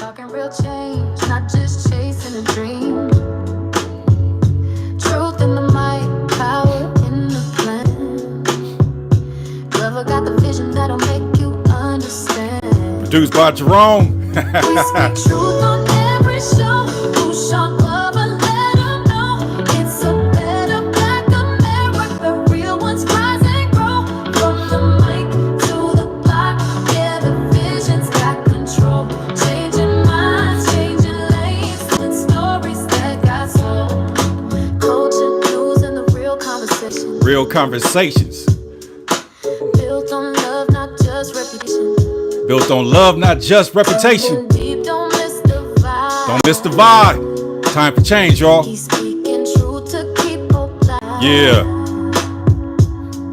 Talking real change, not just chasing a dream. Truth in the mic, power in the plan. Whoever got the vision that'll make you understand. Produced by Jerome. We speak truth on every show. Who shot love and let them know it's a better black America. Real ones rise and grow. From the mic to the block, yeah, the vision's got control. Changing minds, changing lanes, telling stories that got sold. Culture, news, and the real conversation. Real conversations. Built on love, not just reputation. Built on love, not just reputation. Deep, don't miss the vibe. Don't miss the vibe. Time for change, y'all. He's speaking truth to keep hope alive. Yeah.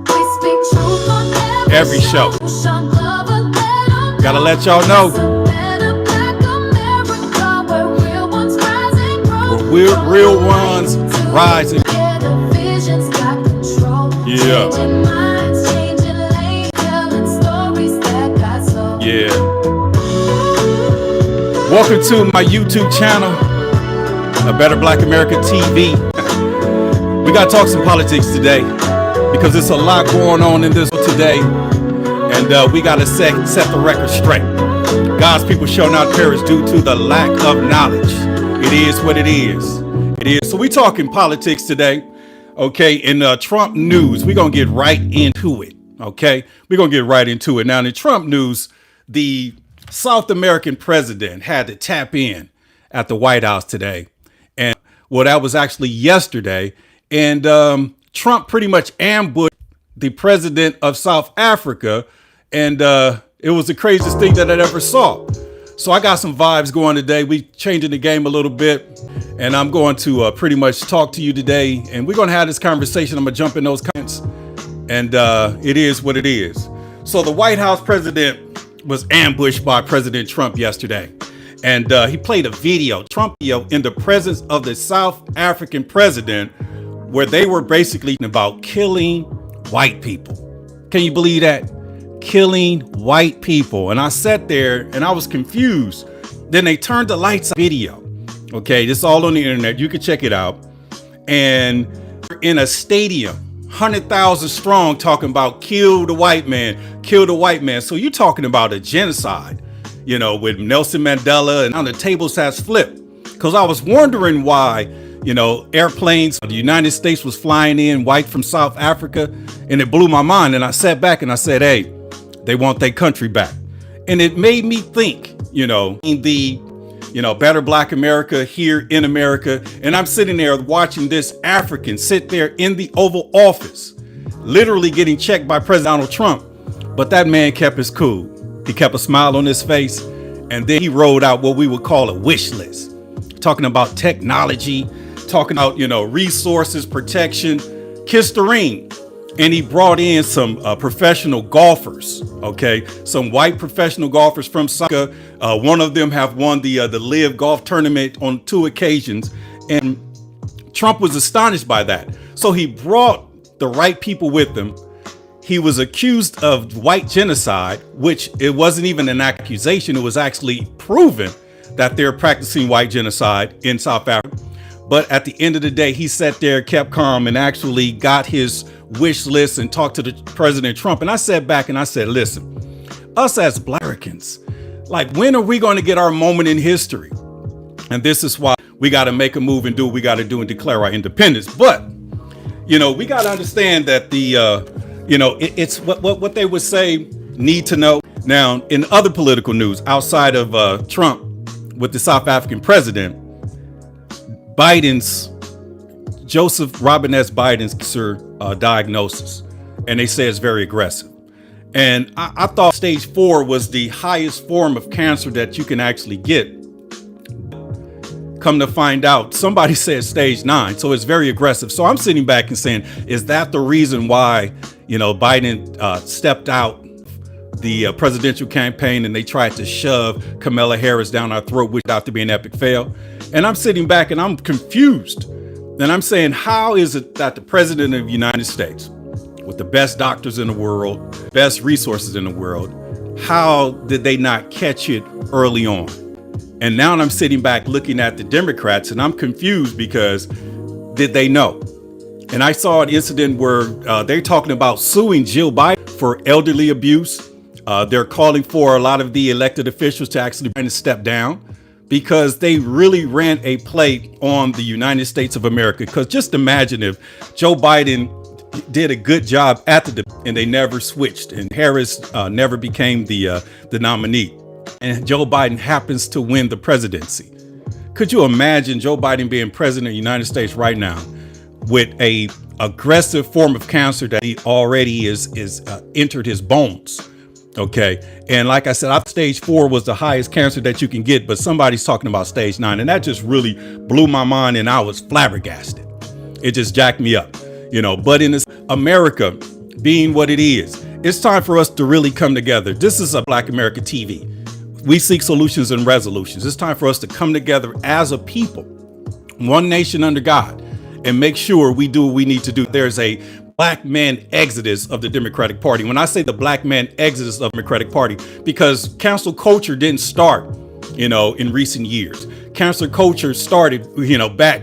We speak truth on Every show. Show love and let 'em Gotta know. let y'all know. It's a better black America where real ones rise and grow. Where real ones rise and Yeah, the vision's got control. Yeah. Changing minds, changing lanes, telling stories that got sold. yeah. Welcome to my YouTube channel, A Better Black America TV. We gotta talk some politics today because there's a lot going on in this today, and we gotta set the record straight. God's people shall not perish due to the lack of knowledge. It is what it is. It is. So we talking politics today, okay? In Trump news, we're gonna get right into it, okay? We're gonna get right into it. Now, in Trump news, the South American president had to tap in at the White House today. And well, that was actually yesterday. And Trump pretty much ambushed the president of South Africa. And it was the craziest thing that I'd ever saw. So I got some vibes going today. We changing the game a little bit. And I'm going to pretty much talk to you today. And we're going to have this conversation. I'm going to jump in those comments. And it is what it is. So the White House president was ambushed by President Trump yesterday. And he played a video, Trump video, in the presence of the South African president, where they were basically about killing white people. Can you believe that? Killing white people. And I sat there and I was confused. Then they turned the lights on video. Okay, this is all on the internet. You can check it out. And in a stadium, 100,000 strong, talking about kill the white man, kill the white man. So you're talking about a genocide, you know, with Nelson Mandela, and on the tables has flipped. Because I was wondering why, you know, airplanes, the United States was flying in white from South Africa, and it blew my mind. And I sat back and I said, hey, they want their country back. And it made me think, you know, in the, you know, better black America here in America. And I'm sitting there watching this African sit there in the Oval Office, literally getting checked by President Donald Trump. But that man kept his cool. He kept a smile on his face. And then he rolled out what we would call a wish list, talking about technology, talking about, you know, resources, protection, kiss the ring. And he brought in some professional golfers, okay? Some white professional golfers from South Africa. One of them have won the Live Golf Tournament on 2 occasions. And Trump was astonished by that. So he brought the right people with him. He was accused of white genocide, which it wasn't even an accusation. It was actually proven that they're practicing white genocide in South Africa. But at the end of the day, he sat there, kept calm, and actually got his wish list and talked to the President Trump. And I sat back and I said, listen, us as Black Americans, like, when are we going to get our moment in history? And this is why we got to make a move and do what we got to do and declare our independence. But, you know, we got to understand that the, you know, it's what they would say, need to know. Now, in other political news outside of Trump with the South African president, Joseph Robin S. Biden's cancer diagnosis, and they say it's very aggressive. And I thought stage 4 was the highest form of cancer that you can actually get. Come to find out, somebody said stage 9, so it's very aggressive. So I'm sitting back and saying, is that the reason why, you know, Biden stepped out the presidential campaign and they tried to shove Kamala Harris down our throat, which turned out to be an epic fail? And I'm sitting back and I'm confused. And I'm saying, how is it that the president of the United States, with the best doctors in the world, best resources in the world, how did they not catch it early on? And now I'm sitting back looking at the Democrats and I'm confused because did they know? And I saw an incident where they're talking about suing Jill Biden for elderly abuse. They're calling for a lot of the elected officials to actually step down because they really ran a play on the United States of America. Because just imagine if Joe Biden did a good job at the debate and they never switched and Harris never became the nominee and Joe Biden happens to win the presidency. Could you imagine Joe Biden being president of the United States right now with a aggressive form of cancer that he already is entered his bones? Okay. And like I said, stage 4 was the highest cancer that you can get, but somebody's talking about stage 9. And that just really blew my mind. And I was flabbergasted. It just jacked me up, but in this America being what it is, it's time for us to really come together. This is a Black America TV. We seek solutions and resolutions. It's time for us to come together as a people, one nation under God, and make sure we do what we need to do. There's a black man exodus of the Democratic Party. When I say the black man exodus of the Democratic Party, because cancel culture didn't start, in recent years. Cancel culture started,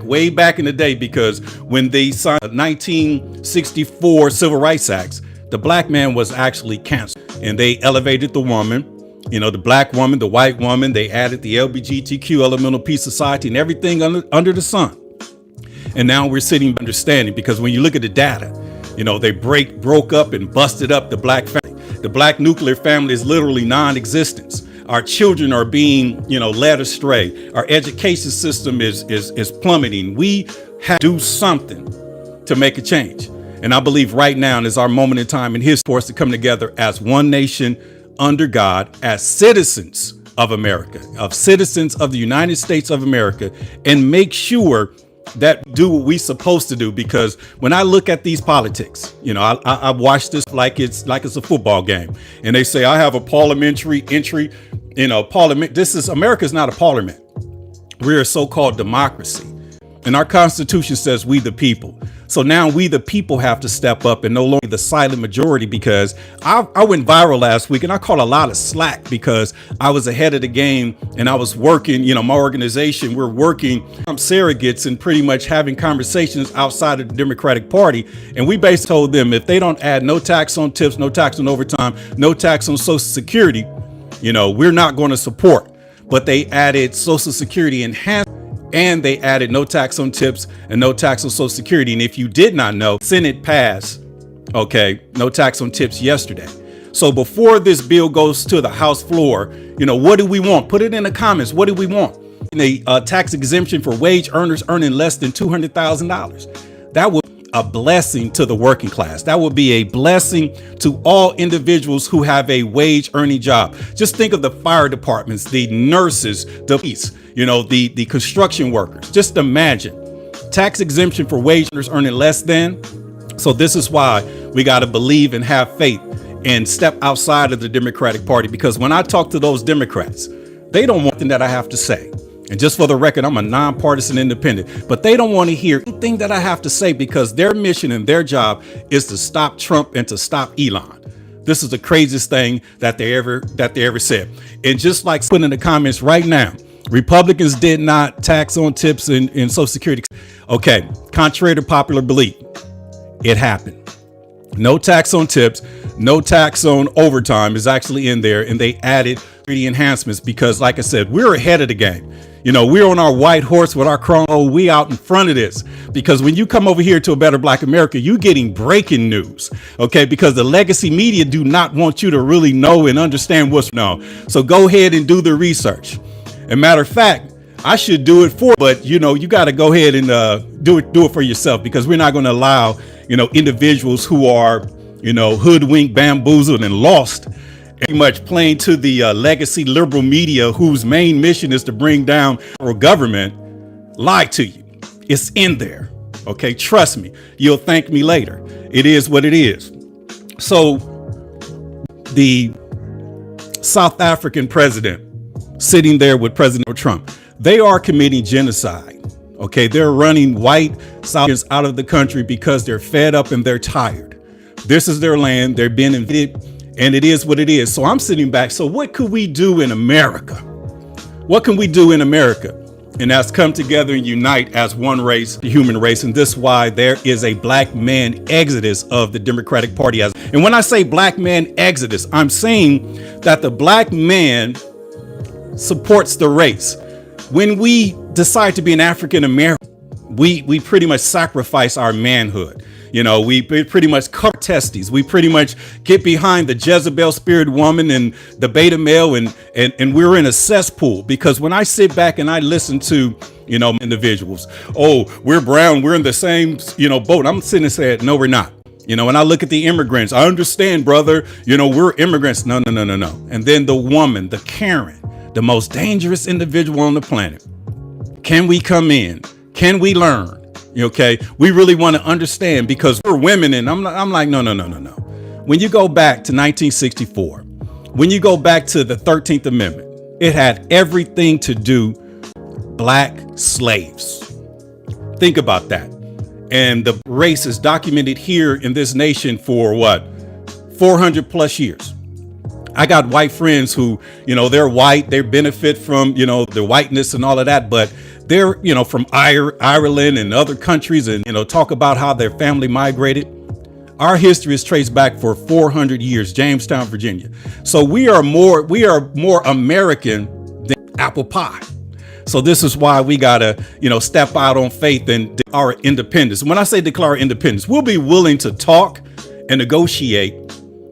way back in the day, because when they signed the 1964 Civil Rights Acts, the black man was actually canceled and they elevated the woman, the black woman, the white woman. They added the LGBTQ elemental peace society and everything under the sun. And now we're sitting understanding, because when you look at the data, they broke up and busted up the black family. The black nuclear family is literally non-existent. Our children are being, led astray. Our education system is plummeting. We have to do something to make a change. And I believe right now is our moment in time in history for us to come together as one nation under God, as citizens of America, of citizens of the United States of America, and make sure that do what we supposed to do. Because when I look at these politics, I watch this like it's a football game, and they say I have a parliamentary entry, parliament. America's not a parliament. We're a so-called democracy, and our Constitution says we the people. So now we the people have to step up and no longer the silent majority, because I went viral last week and I caught a lot of slack because I was ahead of the game and I was working, my organization, we're working surrogates and pretty much having conversations outside of the Democratic Party. And we basically told them if they don't add no tax on tips, no tax on overtime, no tax on Social Security, we're not going to support. But they added Social Security enhancement. And they added no tax on tips and no tax on Social Security. And if you did not know, Senate passed, no tax on tips yesterday. So before this bill goes to the House floor, what do we want? Put it in the comments. What do we want? A tax exemption for wage earners earning less than $200,000. That would be a blessing to the working class. That would be a blessing to all individuals who have a wage earning job. Just think of the fire departments, the nurses, the police, the construction workers. Just imagine tax exemption for wage earners earning less than. So this is why we got to believe and have faith and step outside of the Democratic Party, because when I talk to those Democrats, they don't want anything that I have to say. And just for the record, I'm a nonpartisan independent, but they don't want to hear anything that I have to say, because their mission and their job is to stop Trump and to stop Elon. This is the craziest thing that they ever said. And just like put in the comments right now, Republicans did not tax on tips and Social Security. Okay, contrary to popular belief, it happened. No tax on tips, no tax on overtime is actually in there, and they added the enhancements because, like I said, we're ahead of the game. We're on our white horse with our crown. We out in front of this, because when you come over here to A Better Black America, you're getting breaking news, because the legacy media do not want you to really know and understand what's known. So go ahead and do the research. And matter of fact, I should do it but you got to go ahead and do it for yourself, because we're not going to allow, individuals who are, hoodwinked, bamboozled, and lost, pretty much playing to the legacy liberal media, whose main mission is to bring down our government, lie to you. It's in there. Okay, trust me. You'll thank me later. It is what it is. So the South African president sitting there with President Trump, they are committing genocide. Okay, they're running white South Africans out of the country because they're fed up and they're tired. This is their land. They're being invaded, and it is what it is. So I'm sitting back. So what could we do in America? What can we do in America? And that's come together and unite as one race, the human race. And this is why there is a black man exodus of the Democratic Party. And when I say black man exodus, I'm saying that the black man supports the race. When we decide to be an African American, we pretty much sacrifice our manhood. You know, we pretty much cover testes. We pretty much get behind the Jezebel spirit woman and the beta male, and we're in a cesspool. Because when I sit back and I listen to, you know, individuals, oh, we're brown, we're in the same, you know, boat. I'm sitting and saying, no, we're not. You know, when I look at the immigrants, I understand, brother, you know, we're immigrants. No. And then the woman, the Karen, the most dangerous individual on the planet. Can we come in? Can we learn? Okay, we really want to understand, because we're women, and I'm like, no. When you go back to 1964, when you go back to the 13th Amendment, it had everything to do black slaves. Think about that. And the race is documented here in this nation for what, 400 plus years. I got white friends who, you know, they're white, they benefit from, you know, their whiteness and all of that, but they're, you know, from Ireland and other countries, and, you know, talk about how their family migrated. Our history is traced back for 400 years, Jamestown, Virginia. So we are more American than apple pie. So this is why we gotta, you know, step out on faith and our independence. When I say declare our independence, we'll be willing to talk and negotiate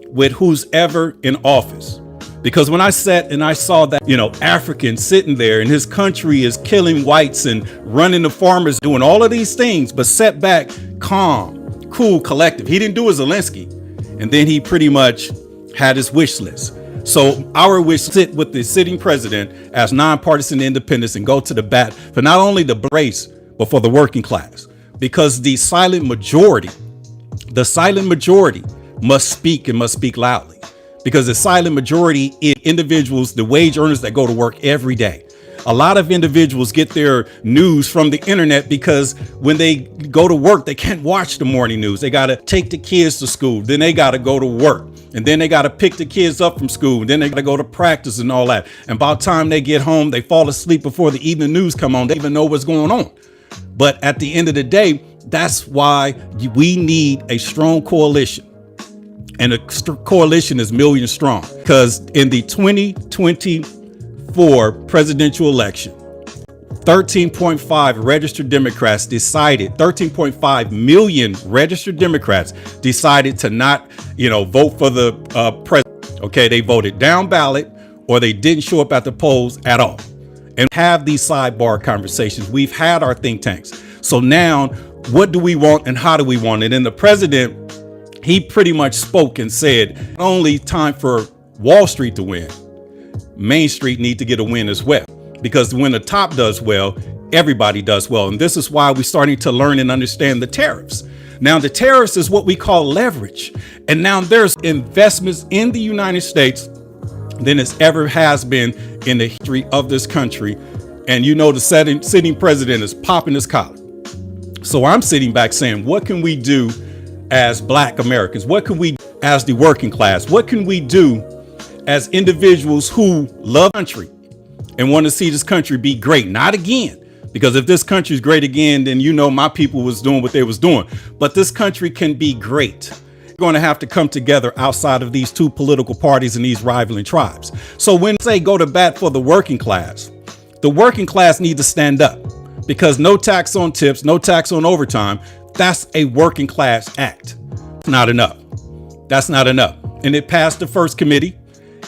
with who's ever in office. Because when I sat and I saw that, you know, African sitting there and his country is killing whites and running the farmers, doing all of these things, but sat back, calm, cool, collective. He didn't do a Zelensky. And then he pretty much had his wish list. So our wish, sit with the sitting president as nonpartisan independence and go to the bat for not only the race, but for the working class. Because the silent majority must speak, and must speak loudly. Because the silent majority is individuals, the wage earners that go to work every day. A lot of individuals get their news from the internet, because when they go to work, they can't watch the morning news. They got to take the kids to school. Then they got to go to work. And then they got to pick the kids up from school. And then they got to go to practice and all that. And by the time they get home, they fall asleep before the evening news come on. They even know what's going on. But at the end of the day, that's why we need a strong coalition. And a coalition is million strong, because in the 2024 presidential election, 13.5 registered Democrats decided, 13.5 million registered Democrats decided to not, you know, vote for the president. Okay, they voted down ballot, or they didn't show up at the polls at all. And have these sidebar conversations. We've had our think tanks. So now, what do we want and how do we want it? And the president, he pretty much spoke and said, not only time for Wall Street to win, Main Street need to get a win as well. Because when the top does well, everybody does well. And this is why we're starting to learn and understand the tariffs. Now, the tariffs is what we call leverage. And now there's investments in the United States than it ever has been in the history of this country. And you know, the sitting president is popping his collar. So I'm sitting back saying, what can we do as Black Americans? What can we do as the working class? What can we do as individuals who love country and want to see this country be great? Not again, because if this country is great again, then, you know, my people was doing what they was doing. But this country can be great. We're going to have to come together outside of these two political parties and these rivaling tribes. So when they say go to bat for the working class need to stand up, because no tax on tips, no tax on overtime, that's a working class act. It's not enough. That's not enough. And it passed the first committee.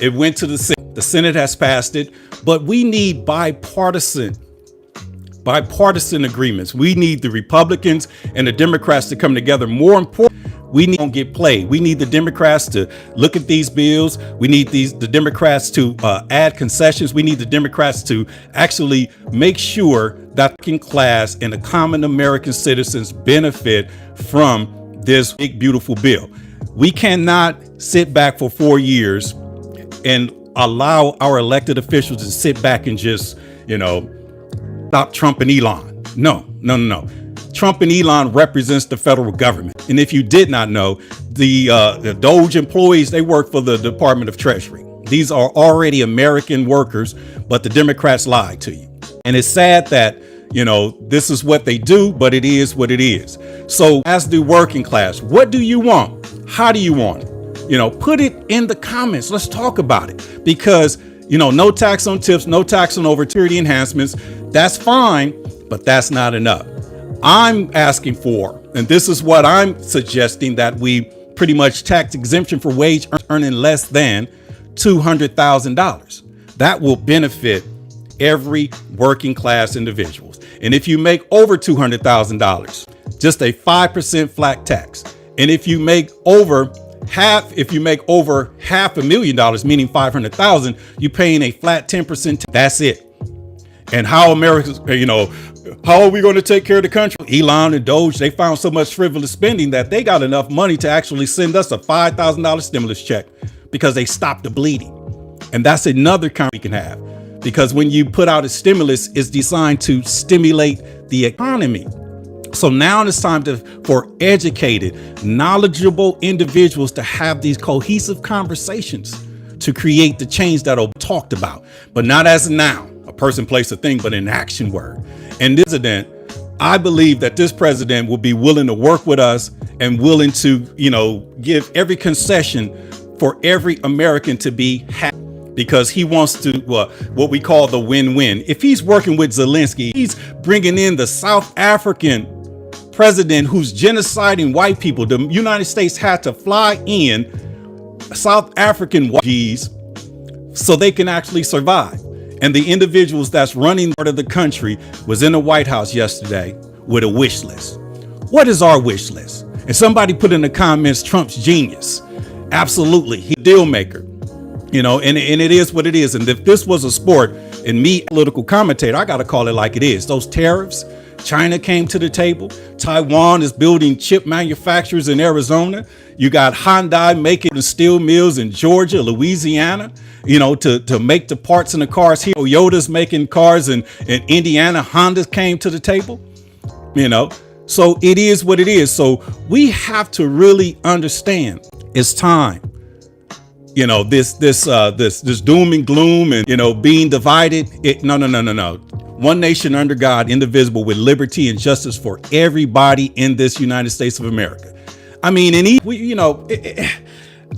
It went to the Senate. The Senate has passed it, but we need bipartisan agreements. We need the Republicans and the Democrats to come together. More important, we need to get played. We need the Democrats to look at these bills. We need the Democrats to add concessions. We need the Democrats to actually make sure that the working class and the common American citizens benefit from this big, beautiful bill. We cannot sit back for 4 years and allow our elected officials to sit back and just, you know, stop Trump and Elon. No. Trump and Elon represents the federal government. And if you did not know, the Doge employees, they work for the Department of Treasury. These are already American workers, but the Democrats lied to you. And it's sad that, this is what they do, but it is what it is. So as the working class, what do you want? How do you want it? Put it in the comments. Let's talk about it, because, no tax on tips, no tax on over security enhancements. That's fine, but that's not enough. I'm asking for, and this is what I'm suggesting, that we pretty much tax exemption for wage earning less than $200,000. That will benefit every working class individuals. And if you make over $200,000, just a 5% flat tax. And if you make over $500,000, meaning 500,000, you're paying a flat 10%. That's it. And how Americans, how are we going to take care of the country? Elon and Doge, they found so much frivolous spending that they got enough money to actually send us a $5,000 stimulus check, because they stopped the bleeding. And that's another kind we can have, because when you put out a stimulus, it's designed to stimulate the economy. So now it's time for educated, knowledgeable individuals to have these cohesive conversations to create the change that will be talked about, but not as now, a person, place, a thing, but an action word. And this president, I believe that this president will be willing to work with us and willing to, give every concession for every American to be happy, because he wants to, what we call the win-win. If he's working with Zelensky, he's bringing in the South African president who's genociding white people. The United States had to fly in South African whites so they can actually survive. And the individuals that's running part of the country was in the White House yesterday with a wish list. What is our wish list? And somebody put in the comments, Trump's genius. Absolutely. He's a deal maker. And it is what it is. And if this was a sport, and me, political commentator, I got to call it like it is. Those tariffs, China came to the table. Taiwan is building chip manufacturers in Arizona. You got Hyundai making steel mills in Georgia, Louisiana, to make the parts in the cars here. Toyota's making cars in Indiana. Honda came to the table, So it is what it is. So we have to really understand it's time. This doom and gloom and, being divided. No. One nation under God, indivisible, with liberty and justice for everybody in this United States of America. I mean,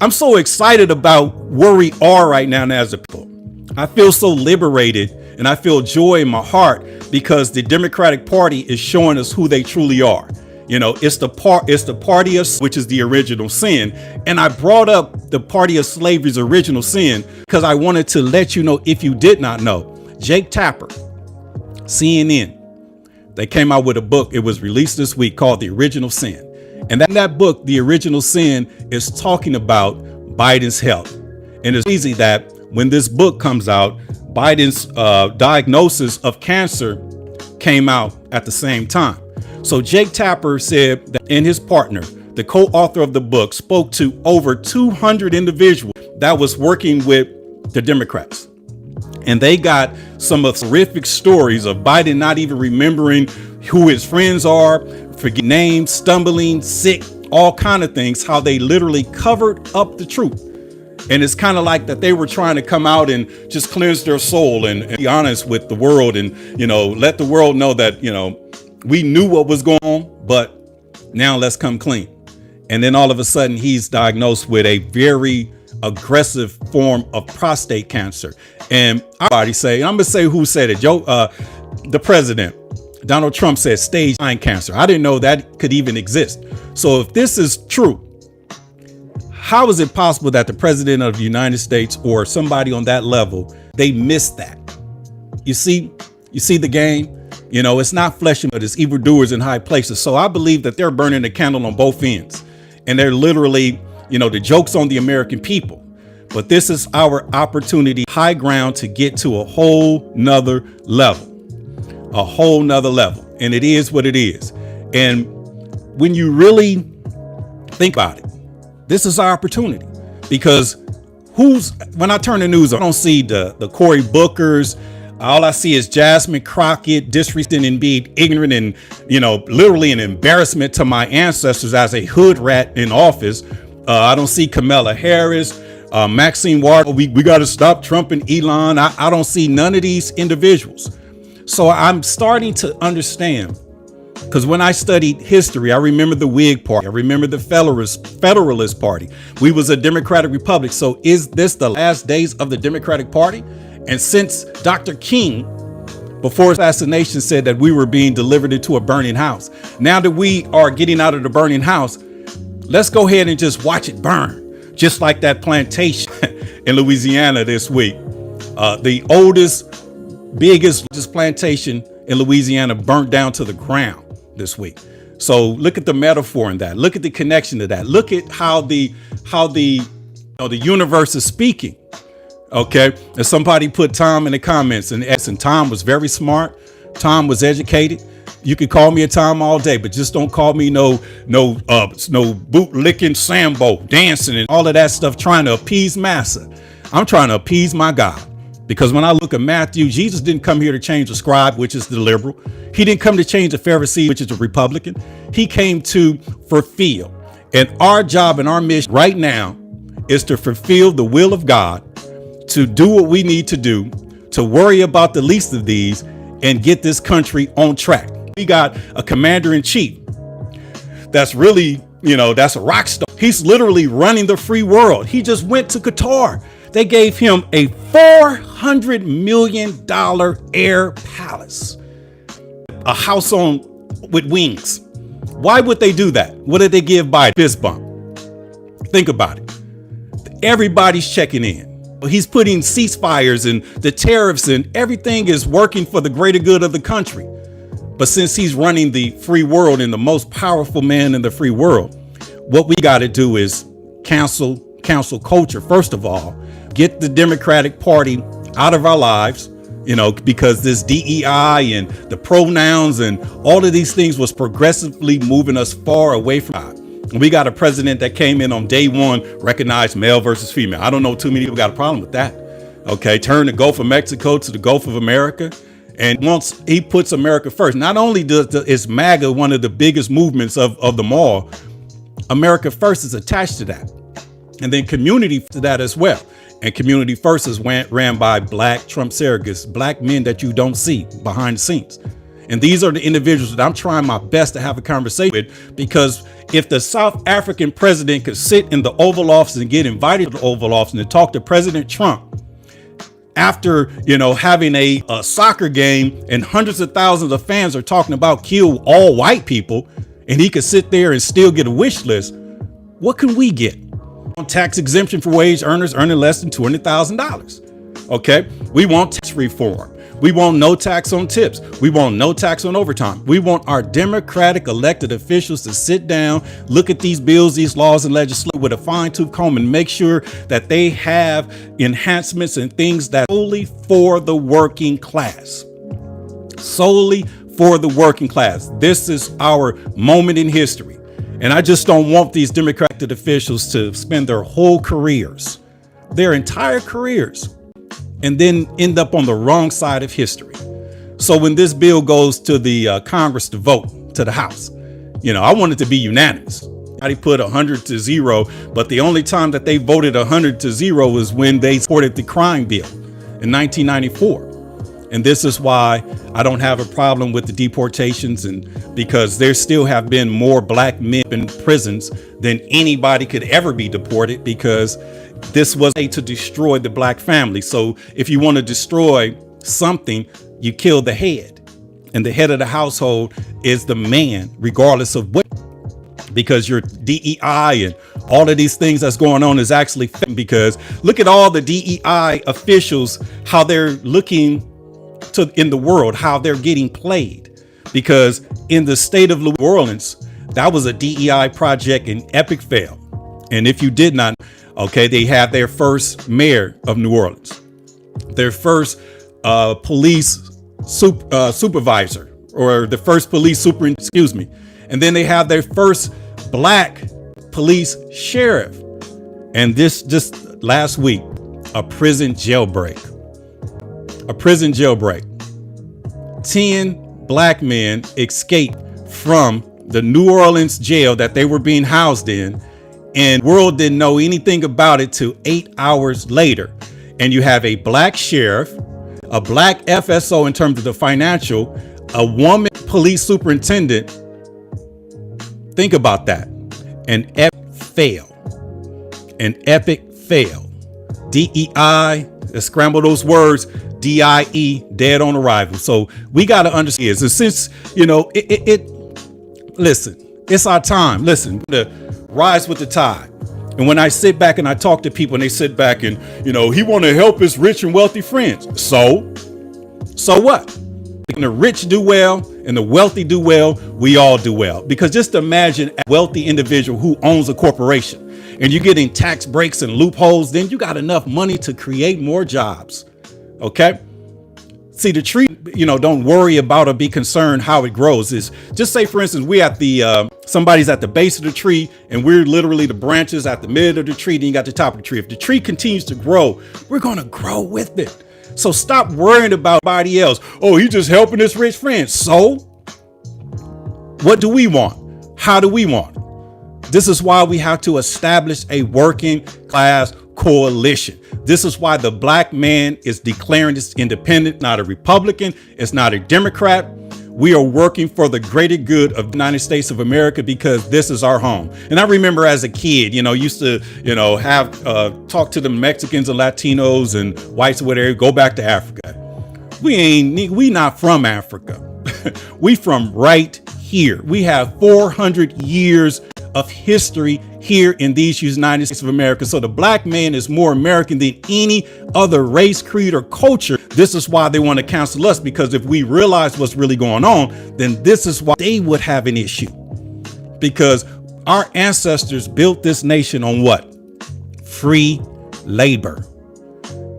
I'm so excited about where we are right now as a people. I feel so liberated, and I feel joy in my heart, because the Democratic Party is showing us who they truly are. It's the party of, which is the original sin. And I brought up the party of slavery's original sin because I wanted to let you know, if you did not know, Jake Tapper, CNN, they came out with a book. It was released this week called The Original Sin. And that book, The Original Sin, is talking about Biden's health. And it's easy that when this book comes out, Biden's diagnosis of cancer came out at the same time. So Jake Tapper said that in his partner, the co-author of the book, spoke to over 200 individuals that was working with the Democrats. And they got some of the horrific stories of Biden not even remembering who his friends are, forgetting names, stumbling, sick, all kind of things, how they literally covered up the truth. And it's kind of like that they were trying to come out and just cleanse their soul and be honest with the world and, let the world know that, we knew what was going on, but now let's come clean. And then all of a sudden he's diagnosed with a very aggressive form of prostate cancer. And I'm going to say who said it. The president, Donald Trump, said stage 9 cancer. I didn't know that could even exist. So if this is true, how is it possible that the president of the United States or somebody on that level, they missed that? You see the game? It's not flesh, but it's evildoers in high places. So I believe that they're burning the candle on both ends. And they're literally, the joke's on the American people. But this is our opportunity, high ground, to get to a whole nother level. And it is what it is. And when you really think about it, this is our opportunity. Because when I turn the news on, I don't see the Cory Bookers. All I see is Jasmine Crockett disrespecting and being ignorant and, literally an embarrassment to my ancestors as a hood rat in office. I don't see Kamala Harris, Maxine Ward, we got to stop Trump and Elon. I don't see none of these individuals. So I'm starting to understand, because when I studied history, I remember the Whig Party. I remember the Federalist Party. We was a Democratic Republic. So is this the last days of the Democratic Party? And since Dr. King, before assassination, said that we were being delivered into a burning house, now that we are getting out of the burning house, let's go ahead and just watch it burn. Just like that plantation in Louisiana this week. The biggest plantation in Louisiana burnt down to the ground this week. So look at the metaphor in that. Look at the connection to that. Look at how the universe is speaking. Okay. And somebody put Tom in the comments, and Tom was very smart. Tom was educated. You could call me a Tom all day, but just don't call me no boot licking Sambo dancing and all of that stuff trying to appease massa. I'm trying to appease my God. Because when I look at Matthew, Jesus didn't come here to change the scribe, which is the liberal. He didn't come to change the Pharisee, which is the Republican. He came to fulfill. And our job and our mission right now is to fulfill the will of God, to do what we need to do, to worry about the least of these and get this country on track. We got a commander in chief that's really, that's a rock star. He's literally running the free world. He just went to Qatar. They gave him a $400 million air palace, a house with wings. Why would they do that? What did they give Biden? Fist bump. Think about it. Everybody's checking in. He's putting ceasefires and the tariffs and everything is working for the greater good of the country. But since he's running the free world and the most powerful man in the free world, what we got to do is cancel culture. First of all, get the Democratic Party out of our lives, because this DEI and the pronouns and all of these things was progressively moving us far away from God. And we got a president that came in on day one, recognized male versus female. I don't know too many people got a problem with that. Okay, turn the Gulf of Mexico to the Gulf of America. And once he puts America first, not only is MAGA one of the biggest movements of them all, America First is attached to that. And then Community to that as well. And Community First is ran by black Trump surrogates, black men that you don't see behind the scenes. And these are the individuals that I'm trying my best to have a conversation with, because if the South African president could sit in the Oval Office and get invited to the Oval Office and talk to President Trump after, having a soccer game and hundreds of thousands of fans are talking about kill all white people, and he could sit there and still get a wish list, what can we get? Tax exemption for wage earners earning less than $200,000. Okay. We want tax reform. We want no tax on tips. We want no tax on overtime. We want our Democratic elected officials to sit down, look at these bills, these laws and legislation with a fine tooth comb and make sure that they have enhancements and things that solely for the working class. Solely for the working class. This is our moment in history. And I just don't want these Democratic officials to spend their whole careers, their entire careers, and then end up on the wrong side of history. So when this bill goes to the Congress to vote, to the House, I want it to be unanimous. I put 100 to 0, but the only time that they voted 100 to 0 was when they supported the crime bill in 1994. And this is why I don't have a problem with the deportations, and because there still have been more black men in prisons than anybody could ever be deported, because this was a to destroy the black family. So if you want to destroy something, you kill the head, and the head of the household is the man, regardless of what, because your DEI and all of these things that's going on is actually, because look at all the DEI officials, how they're looking in the world, how they're getting played, because in the state of New Orleans, that was a DEI project in epic fail. And if you did not, they had their first mayor of New Orleans, their first police supervisor, or the first police superintendent, and then they have their first black police sheriff. And this just last week, a prison jailbreak. 10 black men escaped from the New Orleans jail that they were being housed in and the world didn't know anything about it till 8 hours later. And you have a black sheriff, a black FSO in terms of the financial, a woman police superintendent. Think about that. An epic fail. An epic fail. DEI, scramble those words, DIE, dead on arrival. So we got to understand is since, listen, it's our time. Listen, to rise with the tide. And when I sit back and I talk to people and they sit back and, he want to help his rich and wealthy friends. So what? When the rich do well and the wealthy do well, we all do well. Because just imagine a wealthy individual who owns a corporation and you're getting tax breaks and loopholes, then you got enough money to create more jobs. Okay? See, the tree, don't worry about or be concerned how it grows. Is just say, for instance, we at the somebody's at the base of the tree and we're literally the branches at the mid of the tree. Then you got the top of the tree. If the tree continues to grow, we're going to grow with it. So stop worrying about anybody else. Oh, he's just helping his rich friends. So what do we want? How do we want? This is why we have to establish a working class coalition. This is why the black man is declaring this independent, not a Republican. It's not a Democrat. We are working for the greater good of the United States of America because this is our home. And I remember as a kid, used to, have talk to the Mexicans and Latinos and whites or whatever, go back to Africa. We not from Africa. We from right here. We have 400 years of history here in these United States of America. So the black man is more American than any other race, creed, or culture. This is why they want to cancel us, because if we realize what's really going on, then this is why they would have an issue. Because our ancestors built this nation on what? Free labor.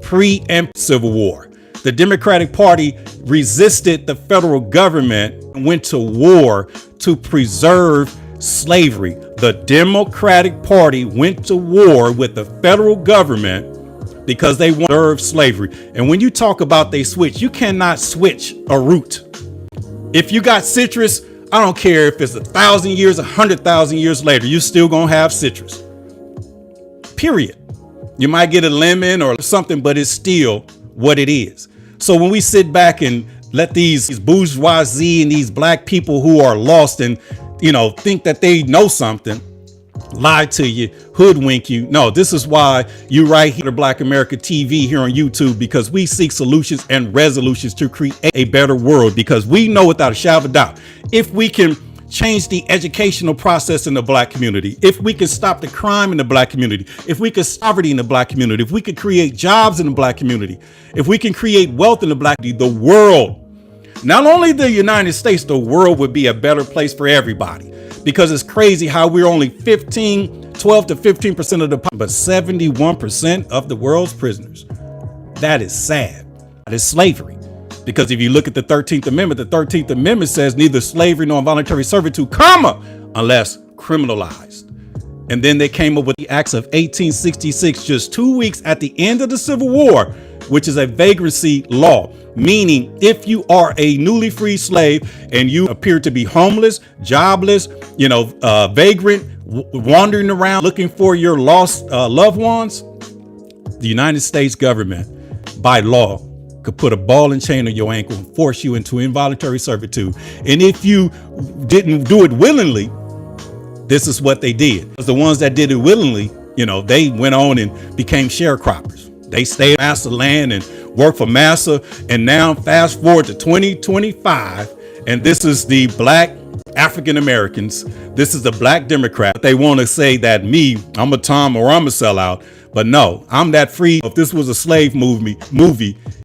Pre and Civil War. The Democratic Party resisted the federal government and went to war to preserve slavery. The Democratic Party went to war with the federal government because they want to preserve slavery. And when you talk about they switch, you cannot switch a root. If you got citrus, I don't care if it's 1,000 years, 100,000 years later, you still gonna have citrus. Period. You might get a lemon or something, but it's still what it is. So when we sit back and let these bourgeoisie and these black people who are lost and think that they know something, lie to you, hoodwink you. No, this is why you right here, Black America TV here on YouTube, because we seek solutions and resolutions to create a better world, because we know without a shadow of a doubt, if we can change the educational process in the black community, if we can stop the crime in the black community, if we can stop poverty in the black community, if we could create jobs in the black community, if we can create wealth in the black community, the world, not only the United States, the world would be a better place for everybody. Because it's crazy how we're only 12 to 15% of the population, but 71% of the world's prisoners. That is sad. That is slavery. Because if you look at the 13th Amendment says neither slavery nor involuntary servitude, unless criminalized. And then they came up with the Acts of 1866, just 2 weeks at the end of the Civil War, which is a vagrancy law, meaning if you are a newly freed slave and you appear to be homeless, jobless, vagrant, wandering around looking for your lost loved ones, the United States government, by law, could put a ball and chain on your ankle and force you into involuntary servitude. And if you didn't do it willingly, this is what they did. The ones that did it willingly, they went on and became sharecroppers. They stayed in Massa land and worked for Massa. And now fast forward to 2025. And this is the black African Americans. This is the black Democrat. They want to say that I'm a Tom or I'm a sellout. But no, I'm that free. If this was a slave movie,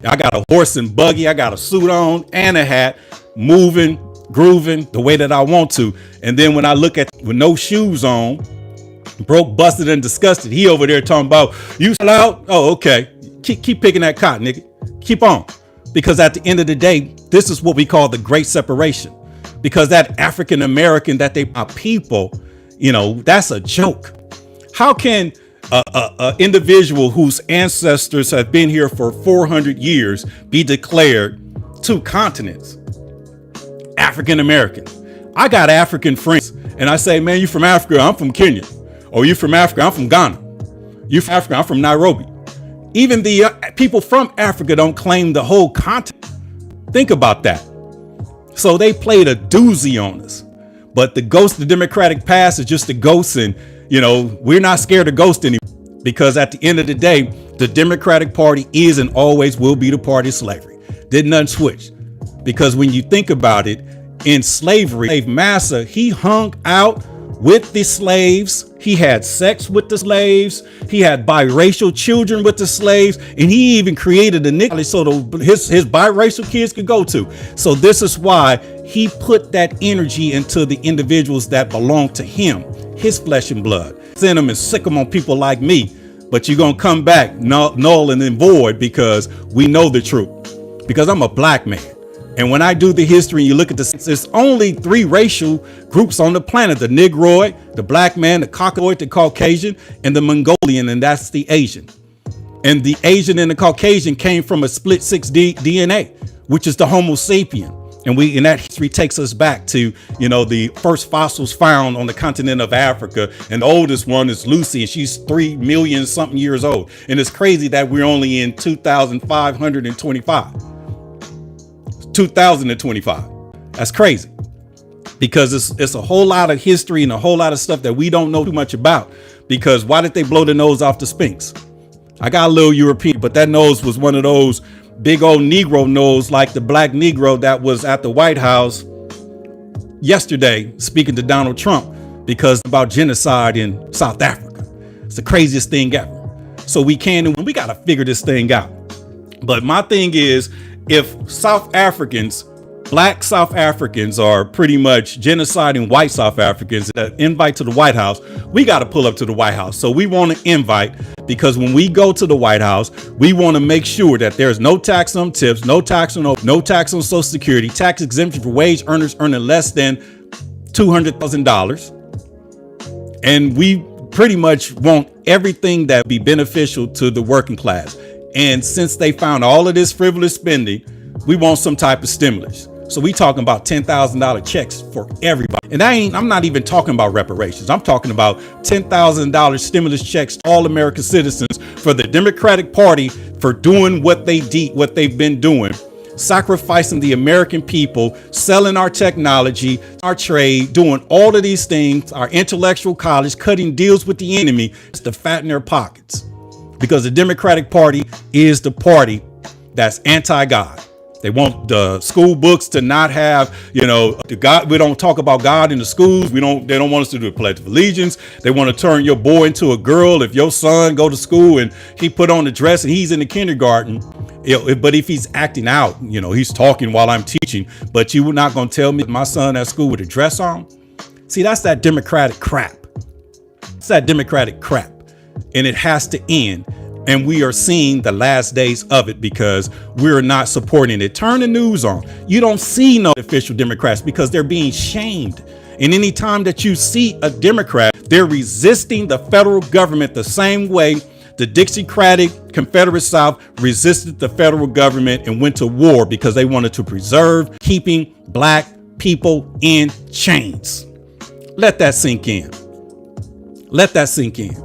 I got a horse and buggy. I got a suit on and a hat, moving, grooving the way that I want to. And then when I look at with no shoes on, broke, busted, and disgusted, he over there talking about you sell out. Oh, okay. Keep picking that cotton, nigga. Keep on. Because at the end of the day, this is what we call the great separation. Because that African American that they are people, that's a joke. How can a individual whose ancestors have been here for 400 years be declared two continents? African American. I got African friends and I say, man, you from Africa? I'm from Kenya. Oh, you from Africa? I'm from Ghana. You from Africa? I'm from Nairobi. Even the people from Africa don't claim the whole continent. Think about that. So they played a doozy on us. But the ghost of the Democratic past is just a ghost. And, we're not scared of ghosts anymore. Because at the end of the day, the Democratic Party is and always will be the party of slavery. Did nothing switch. Because when you think about it, in slavery, Slave Massa, he hung out with the slaves. He had sex with the slaves. He had biracial children with the slaves. And he even created a nickname so his biracial kids could go to. So this is why he put that energy into the individuals that belong to him, his flesh and blood. Send them and sick them on people like me. But you're going to come back null and then void because we know the truth. Because I'm a black man. And when I do the history and you look at there's only 3 racial groups on the planet: the Negroid, the black man, the Caucasoid, the Caucasian, and the Mongolian, and that's the Asian. And the Asian and the Caucasian came from a split 6 DNA, which is the Homo sapien. And that history takes us back to, the first fossils found on the continent of Africa. And the oldest one is Lucy, and she's 3 million something years old. And it's crazy that we're only in 2025. That's crazy, because it's a whole lot of history and a whole lot of stuff that we don't know too much about. Because why did they blow the nose off the Sphinx? I got a little European, but that nose was one of those big old Negro nose, like the black Negro that was at the White House yesterday speaking to Donald Trump because about genocide in South Africa. It's the craziest thing ever. So we got to figure this thing out. But my thing is, if black South Africans are pretty much genociding white South Africans, that invite to the White House, we got to pull up to the White House. So we want to invite, because when we go to the White House, we want to make sure that there's no tax on tips, no tax on Social Security, tax exemption for wage earners earning less than $200,000. And we pretty much want everything that be beneficial to the working class. And since they found all of this frivolous spending, we want some type of stimulus. So we talking about $10,000 checks for everybody. And I'm not even talking about reparations. I'm talking about $10,000 stimulus checks to all American citizens for the Democratic Party for doing what they've been doing, sacrificing the American people, selling our technology, our trade, doing all of these things, our intellectual college, cutting deals with the enemy to fatten their pockets. Because the Democratic Party is the party that's anti-God. They want the school books to not have, the God. We don't talk about God in the schools. They don't want us to do the Pledge of Allegiance. They want to turn your boy into a girl. If your son go to school and he put on the dress and he's in the kindergarten, but if he's acting out, he's talking while I'm teaching, but you were not going to tell me my son at school with a dress on. See, that's that Democratic crap. It's that Democratic crap. And it has to end. And we are seeing the last days of it because we're not supporting it. Turn the news on. You don't see no official Democrats because they're being shamed. And any time that you see a Democrat, they're resisting the federal government the same way the Dixiecratic Confederate South resisted the federal government and went to war because they wanted to preserve keeping black people in chains. Let that sink in. Let that sink in.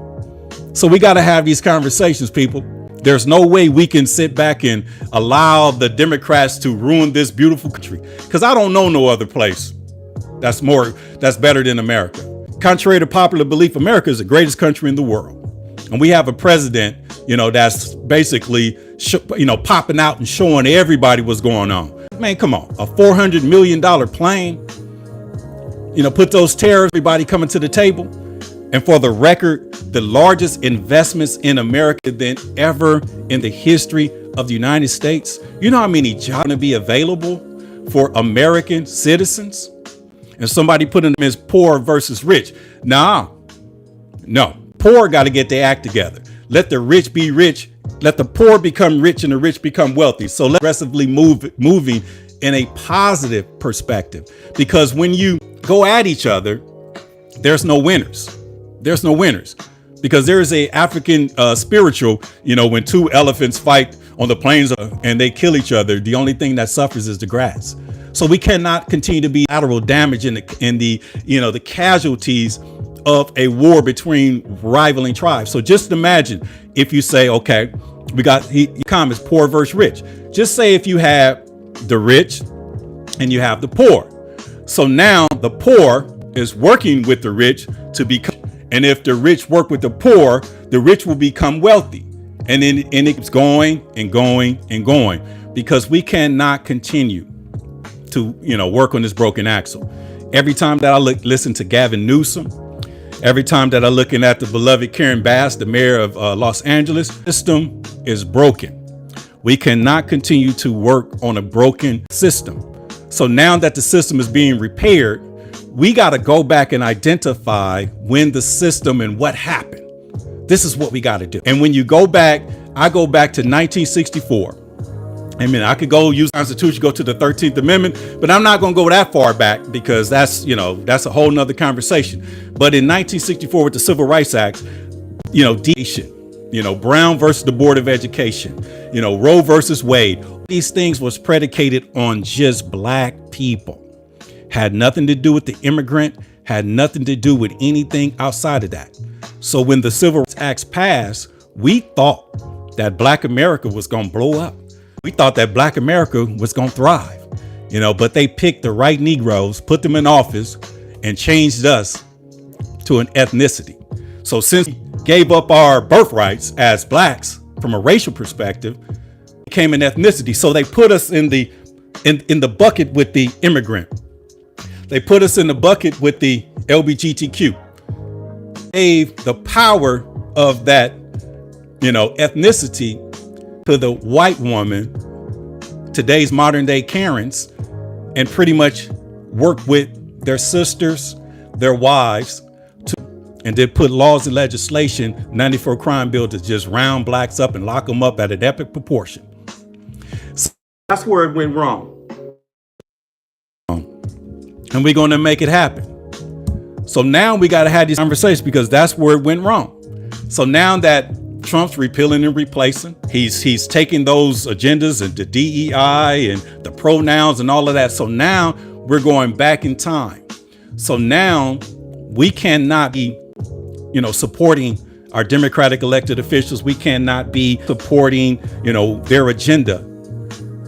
So we got to have these conversations, people. There's no way we can sit back and allow the Democrats to ruin this beautiful country, because I don't know no other place that's better than America. Contrary to popular belief, America is the greatest country in the world. And we have a president, that's basically, popping out and showing everybody what's going on. Man, come on, a $400 million plane, put those tariffs, everybody coming to the table. And for the record, the largest investments in America than ever in the history of the United States. You know how many jobs are going to be available for American citizens? And somebody put them as poor versus rich. No, poor got to get their act together. Let the rich be rich. Let the poor become rich and the rich become wealthy. So let's aggressively moving in a positive perspective, because when you go at each other, there's no winners. There's no winners, because there is a African spiritual, when 2 elephants fight on the plains and they kill each other, the only thing that suffers is the grass. So we cannot continue to be collateral damage in the casualties of a war between rivaling tribes. So just imagine if you say, okay, we got economics, poor versus rich. Just say if you have the rich and you have the poor. So now the poor is working with the rich to become, and if the rich work with the rich will become wealthy. And then it keeps going and going and going, because we cannot continue to, work on this broken axle. Every time that I listen to Gavin Newsom, every time that I'm looking at the beloved Karen Bass, the mayor of Los Angeles, system is broken. We cannot continue to work on a broken system. So now that the system is being repaired, we got to go back and identify when the system and what happened. This is what we got to do. And when you go back, I go back to 1964. I mean, I could go use the Constitution, go to the 13th Amendment, but I'm not going to go that far back, because that's a whole nother conversation. But in 1964 with the Civil Rights Act, Brown versus the Board of Education, Roe versus Wade, these things was predicated on just black people. Had nothing to do with the immigrant, had nothing to do with anything outside of that. So when the Civil Rights Act passed, we thought that Black America was going to blow up. We thought that Black America was going to thrive, but they picked the right Negroes, put them in office, and changed us to an ethnicity. So since we gave up our birthrights as blacks from a racial perspective, it became an ethnicity. So they put us in the bucket with the immigrant. They put us in the bucket with the LGBTQ. Gave the power of that, ethnicity to the white woman, today's modern day Karens, and pretty much work with their sisters, their wives, and then put laws and legislation, 94 crime bill, to just round blacks up and lock them up at an epic proportion. So that's where it went wrong. And we're going to make it happen. So now we got to have these conversations, because that's where it went wrong. So now that Trump's repealing and replacing, he's taking those agendas and the DEI and the pronouns and all of that. So now we're going back in time. So now we cannot be, supporting our Democratic elected officials. We cannot be supporting, their agenda,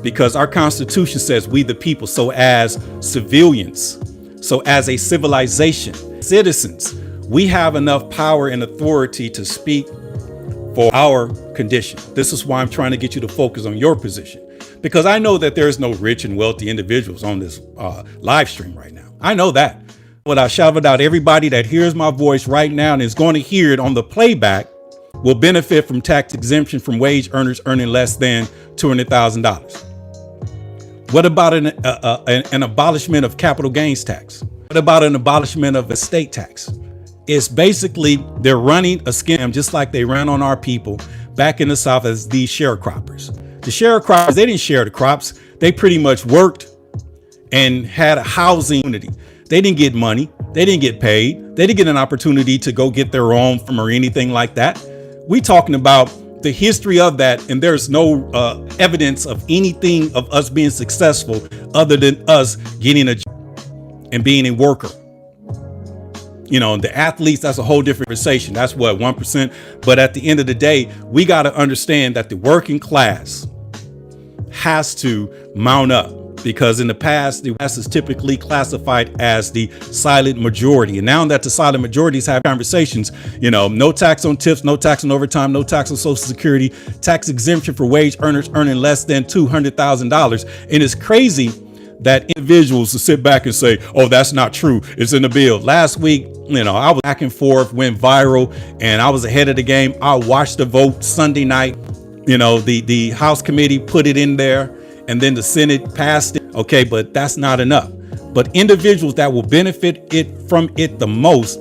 because our Constitution says we the people. So as civilians, so as a civilization, citizens, we have enough power and authority to speak for our condition. This is why I'm trying to get you to focus on your position, because I know that there's no rich and wealthy individuals on this live stream right now. I know that. But I shout out, everybody that hears my voice right now and is going to hear it on the playback will benefit from tax exemption from wage earners earning less than $200,000. What about an abolishment of capital gains tax? What about an abolishment of estate tax? It's basically, they're running a scam just like they ran on our people back in the South as these sharecroppers. The sharecroppers, they didn't share the crops. They pretty much worked and had a housing unity. They didn't get money. They didn't get paid. They didn't get an opportunity to go get their own farm or anything like that. We talking about the history of that, and there's no evidence of anything of us being successful other than us getting a job and being a worker. The athletes, that's a whole different conversation. That's what, 1%. But at the end of the day, we got to understand that the working class has to mount up, because in the past, the West is typically classified as the silent majority. And now that the silent majorities have conversations, no tax on tips, no tax on overtime, no tax on Social Security, tax exemption for wage earners earning less than $200,000. And it's crazy that individuals to sit back and say, oh, that's not true, it's in the bill. Last week, I was back and forth, went viral, and I was ahead of the game. I watched the vote Sunday night. The House committee put it in there, and then the Senate passed it. Okay, but that's not enough. But individuals that will benefit from it the most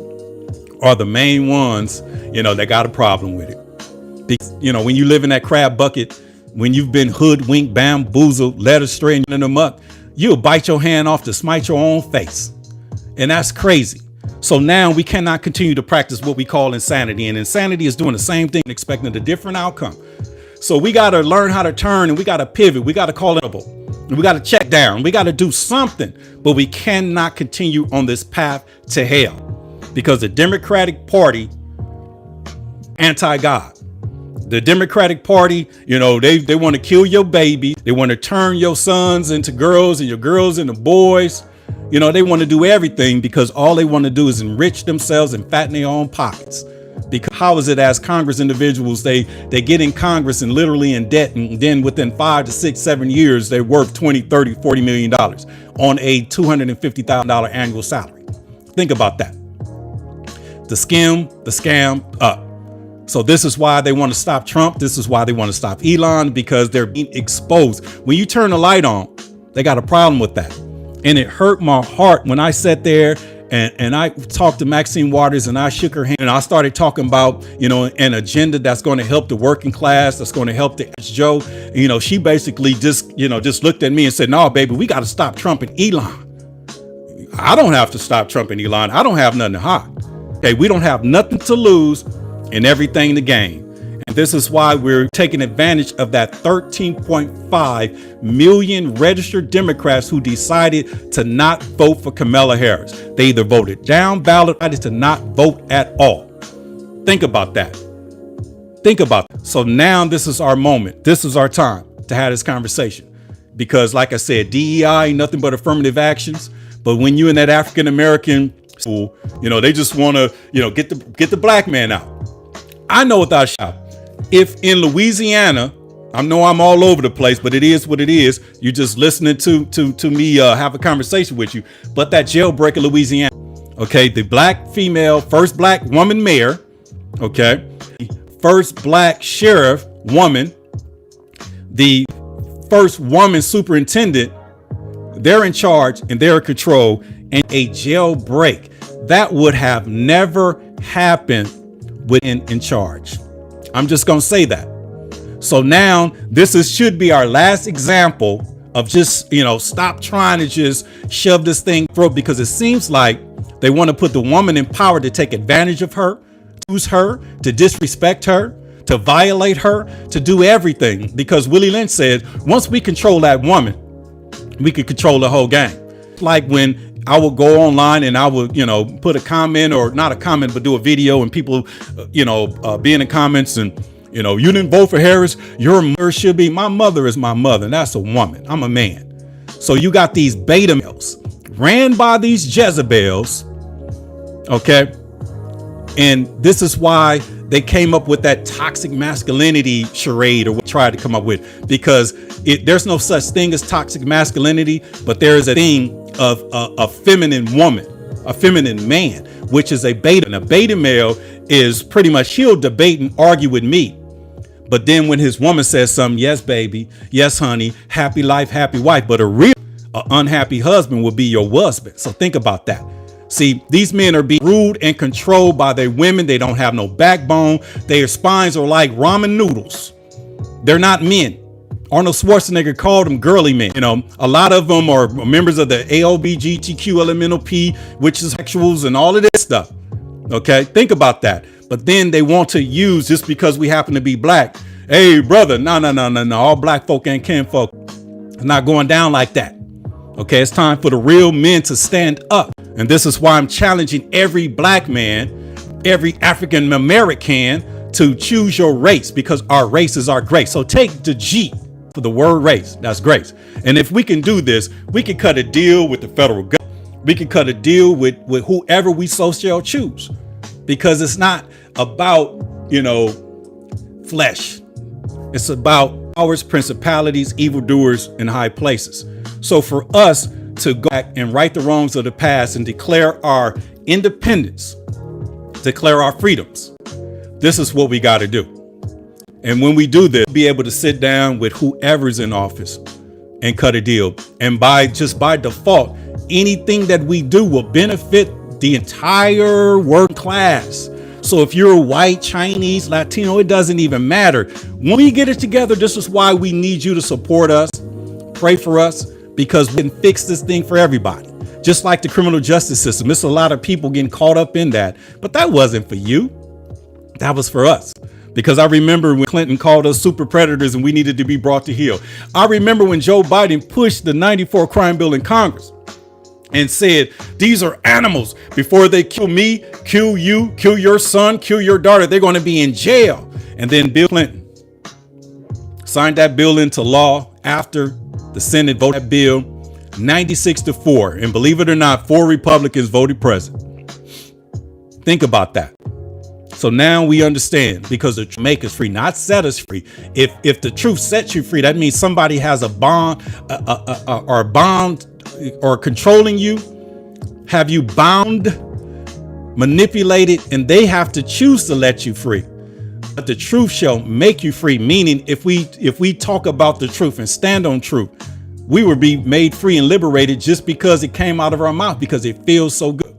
are the main ones, that got a problem with it. Because, when you live in that crab bucket, when you've been hoodwinked, bamboozled, led astray, and in the muck, you'll bite your hand off to smite your own face. And that's crazy. So now we cannot continue to practice what we call insanity. And insanity is doing the same thing, expecting a different outcome. So we got to learn how to turn, and we got to pivot. We got to call it, and we got to check down. We got to do something, but we cannot continue on this path to hell. because the Democratic Party anti-God. The Democratic Party, they want to kill your baby. They want to turn your sons into girls and your girls into boys. They want to do everything because all they want to do is enrich themselves and fatten their own pockets. Because how is it as Congress individuals, they get in Congress and literally in debt, and then within 5 to 6, 7 years, they're worth 20, 30, 40 million dollars on a $250,000 annual salary. Think about that. The scam up. So this is why they want to stop Trump. This is why they want to stop Elon, because they're being exposed. When you turn the light on, they got a problem with that. And it hurt my heart when I sat there and I talked to Maxine Waters and I shook her hand and I started talking about, an agenda that's going to help the working class, that's going to help the Joe. She basically just looked at me and said, no, baby, we got to stop Trump and Elon. I don't have to stop Trump and Elon. I don't have nothing to hide. Okay, we don't have nothing to lose and everything to gain. And this is why we're taking advantage of that 13.5 million registered Democrats who decided to not vote for Kamala Harris. They either voted down ballot or decided to not vote at all. Think about that. Think about that. So now this is our moment. This is our time to have this conversation. Because like I said, DEI ain't nothing but affirmative actions. But when you're in that African American school, they just want to, get the black man out. I know without a doubt, if in Louisiana, I know I'm all over the place, but it is what it is. You're just listening to me have a conversation with you. But that jailbreak of Louisiana, okay, the first black woman mayor, okay, first black sheriff woman, the first woman superintendent, they're in charge and they're in control, and a jailbreak that would have never happened within in charge. I'm just going to say that. So now should be our last example of just, stop trying to just shove this thing through, because it seems like they want to put the woman in power to take advantage of her, to use her, to disrespect her, to violate her, to do everything. Because Willie Lynch said, once we control that woman, we could control the whole game. Like when I will go online and I will, put a comment, or not a comment, but do a video, and people, be in the comments and, you didn't vote for Harris. Your mother should be. My mother is my mother. And that's a woman. I'm a man. So you got these beta males ran by these Jezebels. Okay. And this is why they came up with that toxic masculinity charade, or what tried to come up with, because there's no such thing as toxic masculinity, but there is a thing of a feminine woman, a feminine man, which is a beta. And a beta male is pretty much, he'll debate and argue with me. But then when his woman says something, yes, baby, yes, honey, happy life, happy wife. But a unhappy husband will be your husband. So think about that. See, these men are being ruled and controlled by their women. They don't have no backbone. Their spines are like ramen noodles. They're not men. Arnold Schwarzenegger called them girly men. A lot of them are members of the ALBGTQ elemental P, which is sexuals and all of this stuff. Okay, think about that. But then they want to use, just because we happen to be black. Hey, brother, no. All black folk ain't kin folk. It's not going down like that. Okay, it's time for the real men to stand up. And this is why I'm challenging every black man, every African American, to choose your race, because our race is our grace. So take the G for the word race. That's grace. And if we can do this, we can cut a deal with the federal government. We can cut a deal with whoever we so shall choose, because it's not about, flesh. It's about powers, principalities, evildoers in high places. So for us to go back and right the wrongs of the past and declare our independence, declare our freedoms, this is what we got to do. And when we do this, we'll be able to sit down with whoever's in office and cut a deal. And by default, anything that we do will benefit the entire working class. So if you're white, Chinese, Latino, it doesn't even matter. When we get it together, this is why we need you to support us, pray for us, because we can fix this thing for everybody. Just like the criminal justice system. It's a lot of people getting caught up in that, but that wasn't for you. That was for us. Because I remember when Clinton called us super predators and we needed to be brought to heel. I remember when Joe Biden pushed the 94 crime bill in Congress. and said, these are animals. Before they kill me, kill you, kill your son, kill your daughter, they're going to be in jail. And then Bill Clinton signed that bill into law after the Senate voted that bill 96-4. And believe it or not, 4 Republicans voted president. Think about that. So now we understand, because the truth make us free, not set us free. If the truth sets you free, that means somebody has a bond or controlling you, have you bound, manipulated, and they have to choose to let you free. But the truth shall make you free, meaning if we talk about the truth and stand on truth, we will be made free and liberated just because it came out of our mouth, because it feels so good.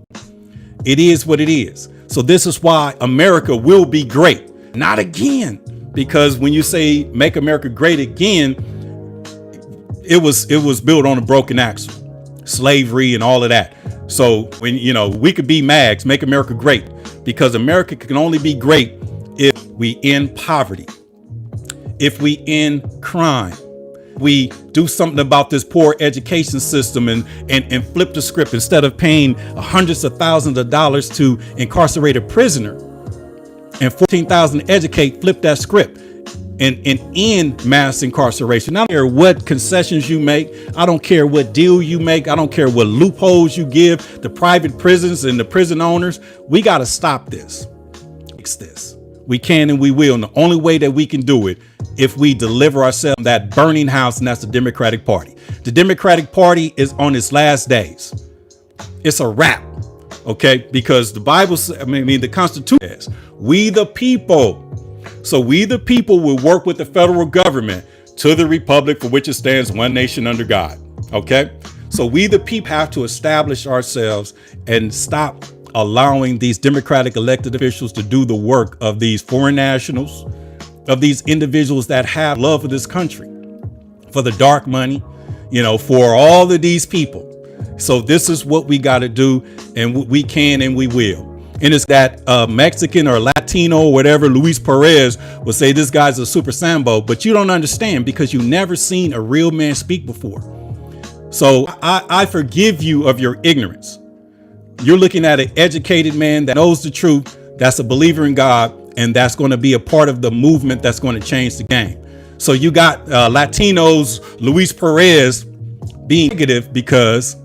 It is what it is. So this is why America will be great, not again, because when you say make America great again, it was built on a broken axle, slavery and all of that. So when, we could be MAGs, make America great, because America can only be great if we end poverty, if we end crime, we do something about this poor education system and flip the script. Instead of paying hundreds of thousands of dollars to incarcerate a prisoner and $14,000 to educate, flip that script and end mass incarceration. I don't care what concessions you make. I don't care what deal you make. I don't care what loopholes you give the private prisons and the prison owners. We got to stop this. Fix this. We can and we will. And the only way that we can do it, if we deliver ourselves that burning house, and that's the Democratic Party. The Democratic Party is on its last days. It's a wrap, okay? Because the Bible, the Constitution says, we the people. So we the people will work with the federal government to the republic for which it stands, one nation under God, okay? So we the people have to establish ourselves and stop allowing these Democratic elected officials to do the work of these foreign nationals, of these individuals that have love for this country, for the dark money, for all of these people. So this is what we got to do, and we can and we will. And it's that Mexican or Latino or whatever, Luis Perez will say this guy's a super Sambo, but you don't understand because you've never seen a real man speak before. So I forgive you of your ignorance. You're looking at an educated man that knows the truth, that's a believer in God, and that's going to be a part of the movement that's going to change the game. So you got Latinos, Luis Perez, being negative because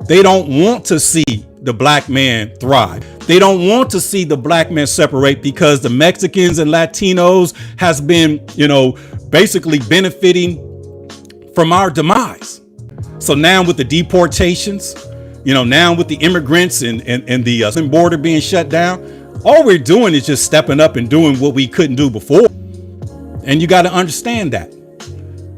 they don't want to see the black man thrive. They don't want to see the black man separate, because the Mexicans and Latinos has been, basically benefiting from our demise. So now with the deportations, now with the immigrants and the border being shut down, all we're doing is just stepping up and doing what we couldn't do before. And you got to understand that.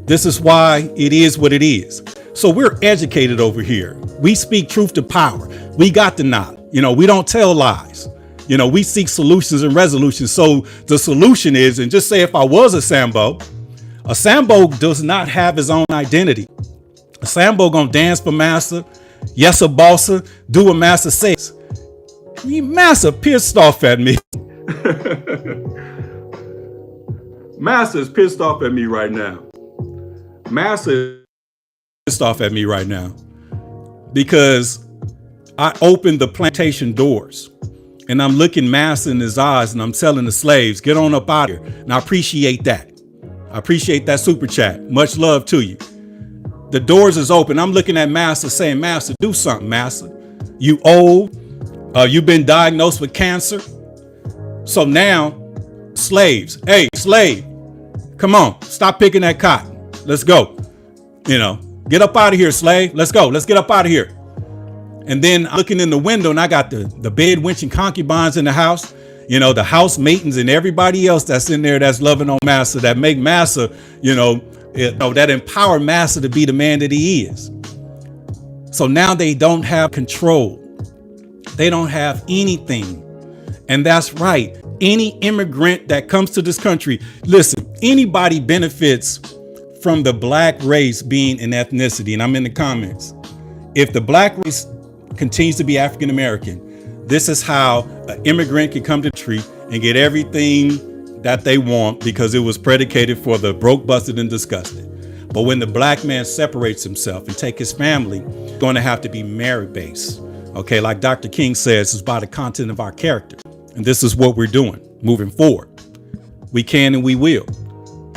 This is why it is what it is. So we're educated over here. We speak truth to power. We got the knowledge. We don't tell lies. We seek solutions and resolutions. So the solution is, and just say if I was a Sambo does not have his own identity. A Sambo gonna dance for Massa. Yes, a bossa, do what Massa says. Massa pissed off at me. Massa is pissed off at me right now. Massa is pissed off at me right now because I opened the plantation doors and I'm looking Massa in his eyes and I'm telling the slaves, get on up out here. And I appreciate that. I appreciate that super chat. Much love to you. The doors is open. I'm looking at Massa saying, Massa, do something, Massa. You old. You've been diagnosed with cancer. So now, slaves, hey, slave, come on, stop picking that cotton. Let's go. Get up out of here, slave. Let's go. Let's get up out of here. And then I'm looking in the window and I got the bed wench and concubines in the house, the house maidens and everybody else that's in there that's loving on Massa, that make Massa, that empower Massa to be the man that he is. So now they don't have control. They don't have anything. And that's right. Any immigrant that comes to this country, listen, anybody benefits from the black race being an ethnicity. And I'm in the comments. If the black race continues to be African American, this is how an immigrant can come to the country and get everything that they want because it was predicated for the broke, busted, and disgusted. But when the black man separates himself and take his family, it's going to have to be merit based. Okay, like Dr. King says, it's by the content of our character. And this is what we're doing moving forward. We can and we will.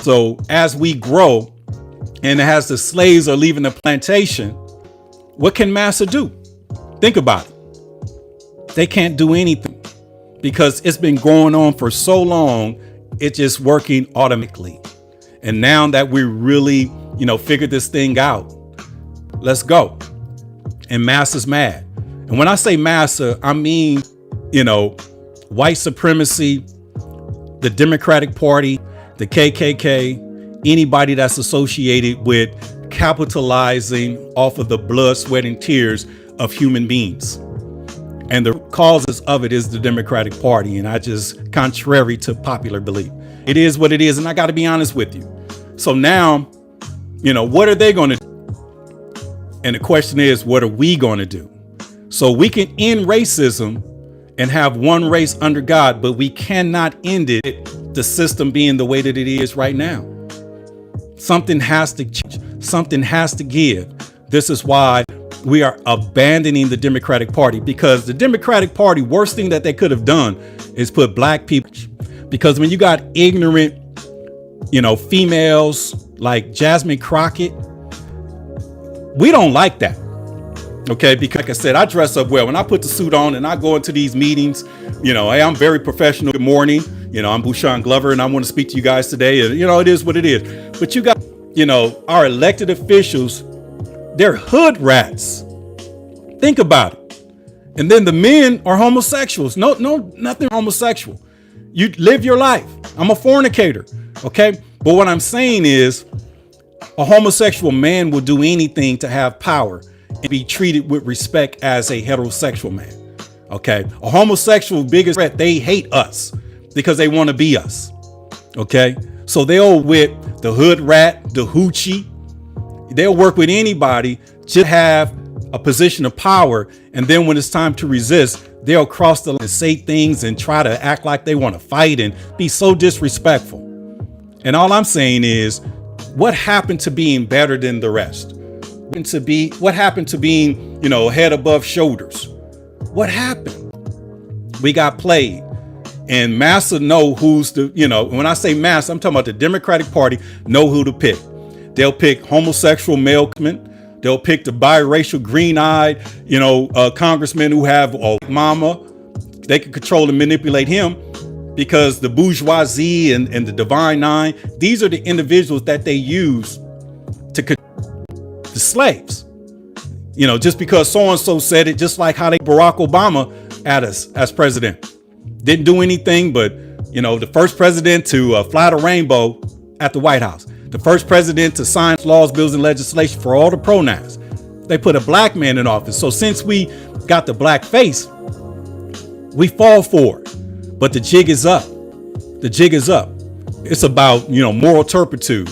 So as we grow and as the slaves are leaving the plantation, what can massa do? Think about it. They can't do anything because it's been going on for so long. It's just working automatically. And now that we really, figured this thing out, let's go. And massa's mad. And when I say massa, I mean, white supremacy, the Democratic Party, the KKK, anybody that's associated with capitalizing off of the blood, sweat, and tears of human beings. And the causes of it is the Democratic Party. And I just, contrary to popular belief, it is what it is. And I got to be honest with you. So now, what are they going to do? And the question is, what are we going to do? So we can end racism and have one race under God, but we cannot end it, the system being the way that it is right now. Something has to change. Something has to give. This is why we are abandoning the Democratic Party, because the Democratic Party, worst thing that they could have done is put black people. Because when you got ignorant, females like Jasmine Crockett, we don't like that. Okay, because like I said, I dress up well. When I put the suit on and I go into these meetings, hey, I'm very professional. Good morning. I'm Bushan Glover and I want to speak to you guys today. And, it is what it is. But you got, our elected officials, they're hood rats. Think about it. And then the men are homosexuals. No, nothing homosexual. You live your life. I'm a fornicator. Okay. But what I'm saying is a homosexual man will do anything to have power and be treated with respect as a heterosexual man. Okay. A homosexual biggest threat, they hate us because they want to be us. Okay. So they'll with the hood rat, the hoochie, they'll work with anybody to have a position of power. And then when it's time to resist, they'll cross the line and say things and try to act like they want to fight and be so disrespectful. And all I'm saying is, what happened to being better than the rest? What happened to being, head above shoulders? What happened? We got played. And massa know who's the, when I say massa, I'm talking about the Democratic Party know who to pick. They'll pick homosexual malemen. They'll pick the biracial, green-eyed, congressmen who have a mama. They can control and manipulate him because the bourgeoisie and the Divine Nine, these are the individuals that they use to the slaves. Just because so-and-so said it, just like how they Barack Obama at us as president. Didn't do anything but, the first president to fly the rainbow at the White House. The first president to sign laws, bills, and legislation for all the pronouns. They put a black man in office. So since we got the black face, we fall for it. But the jig is up. The jig is up. It's about, moral turpitude.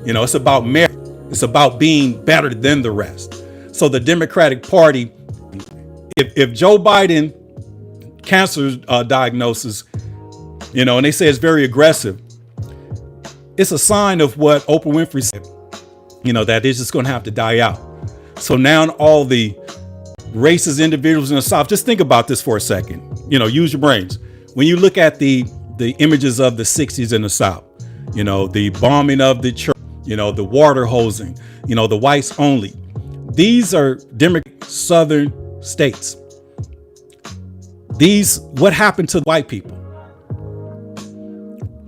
It's about merit. It's about being better than the rest. So the Democratic Party, if Joe Biden cancer diagnosis, and they say it's very aggressive, it's a sign of what Oprah Winfrey said, that it's just going to have to die out. So now all the racist individuals in the South, just think about this for a second, use your brains. When you look at the images of the 60s in the South, the bombing of the church, the water hosing, the whites only. These are Democratic Southern states. What happened to white people?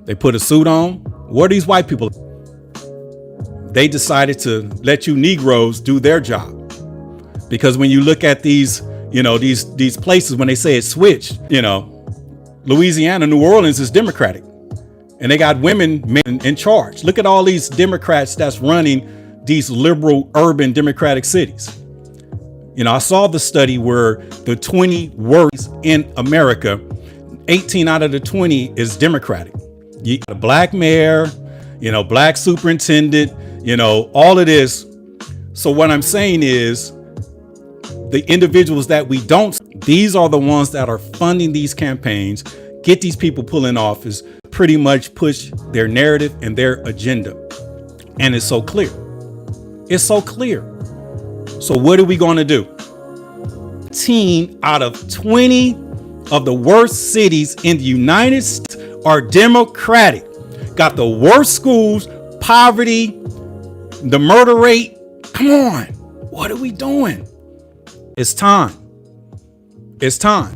They put a suit on. What are these white people? They decided to let you Negroes do their job. Because when you look at these, these places, when they say it's switched, Louisiana, New Orleans is Democratic. And they got men in charge. Look at all these Democrats that's running these liberal urban Democratic cities. I saw the study where the 20 worst in America, 18 out of the 20 is Democratic. You got a black mayor, black superintendent, all of this. So what I'm saying is the individuals that we don't, these are the ones that are funding these campaigns, get these people put in office, pretty much push their narrative and their agenda. And it's so clear. It's so clear. So what are we going to do? 18 out of 20 of the worst cities in the United States are Democratic. Got the worst schools, poverty, the murder rate. Come on. What are we doing? It's time. It's time.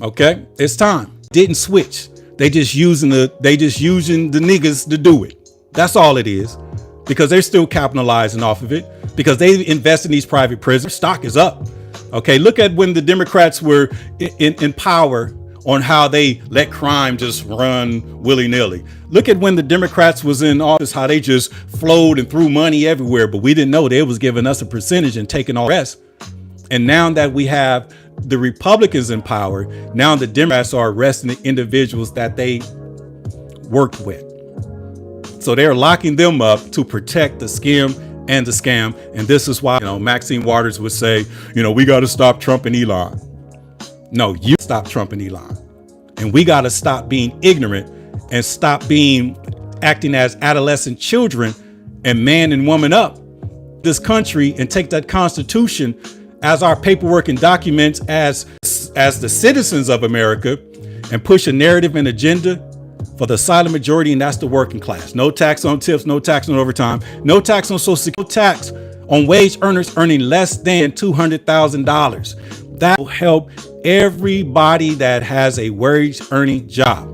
Okay? It's time. Didn't switch. They just using the niggas to do it. That's all it is. Because they're still capitalizing off of it. Because they invest in these private prisons. Stock is up. Okay, look at when the Democrats were in power on how they let crime just run willy-nilly. Look at when the Democrats was in office, how they just flowed and threw money everywhere, but we didn't know they was giving us a percentage and taking all the rest. And now that we have the Republicans in power, now the Democrats are arresting the individuals that they worked with. So they're locking them up to protect the skim and the scam. And this is why, Maxine Waters would say, we got to stop Trump and Elon. No, you stop Trump and Elon. And we got to stop being ignorant and stop acting as adolescent children and man and woman up this country and take that Constitution as our paperwork and documents as the citizens of America and push a narrative and agenda for the silent majority, and that's the working class. No tax on tips, no tax on overtime, no tax on social security, no tax on wage earners earning less than $200,000. That will help everybody that has a wage earning job.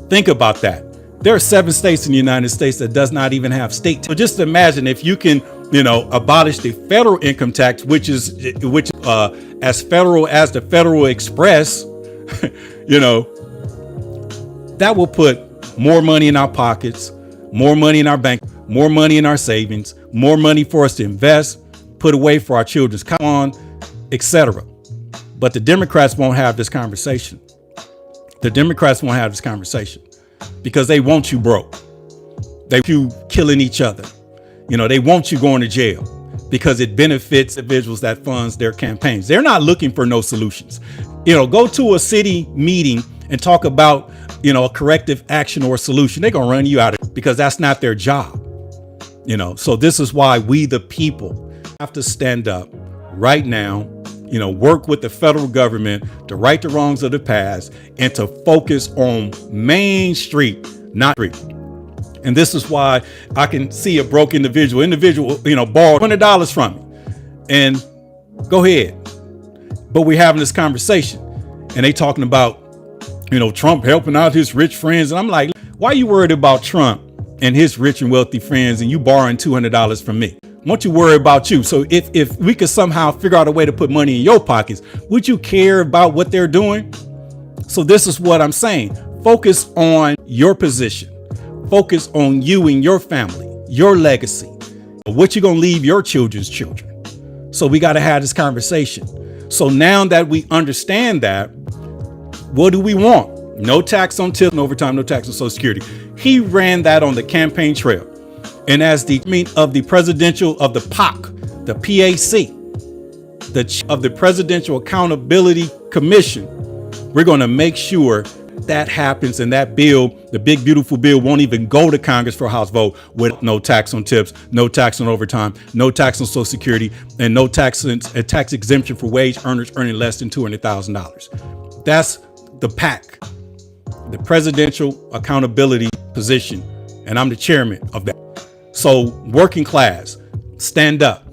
Think about that. There are 7 states in the United States that does not even have state tax. So just imagine if you can, abolish the federal income tax, which is as federal as the Federal Express, that will put more money in our pockets, more money in our bank, more money in our savings, more money for us to invest, put away for our children's college, etc. But the Democrats won't have this conversation. The Democrats won't have this conversation because they want you broke. They want you killing each other. They want you going to jail because it benefits individuals that funds their campaigns. They're not looking for no solutions. Go to a city meeting and talk about, a corrective action or a solution. They're going to run you out of it because that's not their job. So this is why we, the people, have to stand up right now, work with the federal government to right the wrongs of the past and to focus on Main Street, not street. And this is why I can see a broke individual, borrow $100 from me and go ahead. But we're having this conversation and they talking about, Trump helping out his rich friends. And I'm like, why are you worried about Trump and his rich and wealthy friends and you borrowing $200 from me? Why don't you worry about you? So if we could somehow figure out a way to put money in your pockets, would you care about what they're doing? So this is what I'm saying. Focus on your position. Focus on you and your family, your legacy, what you're going to leave your children's children. So we got to have this conversation. So now that we understand that, what do we want? No tax on tips, no overtime, no tax on Social Security. He ran that on the campaign trail. And as the presidential of the PAC, the PAC, of the Presidential Accountability Commission, we're going to make sure that happens and that bill, the big beautiful bill, won't even go to Congress for a House vote with no tax on tips, no tax on overtime, no tax on Social Security, and no tax exemption for wage earners earning less than $200,000. That's the PAC, the Presidential Accountability Position, and I'm the chairman of that. So working class, stand up.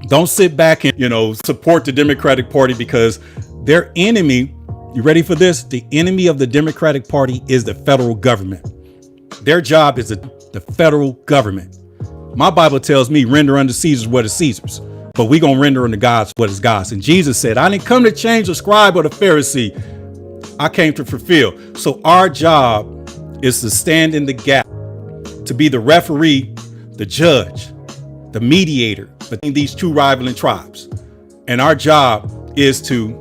Don't sit back and, support the Democratic Party because their enemy, you ready for this? The enemy of the Democratic Party is the federal government. Their job is the federal government. My Bible tells me render unto Caesar what is Caesar's, but we gonna render unto God what is God's. And Jesus said, I didn't come to change the scribe or the Pharisee. I came to fulfill. So our job is to stand in the gap, to be the referee, the judge, the mediator between these two rivaling tribes. And our job is to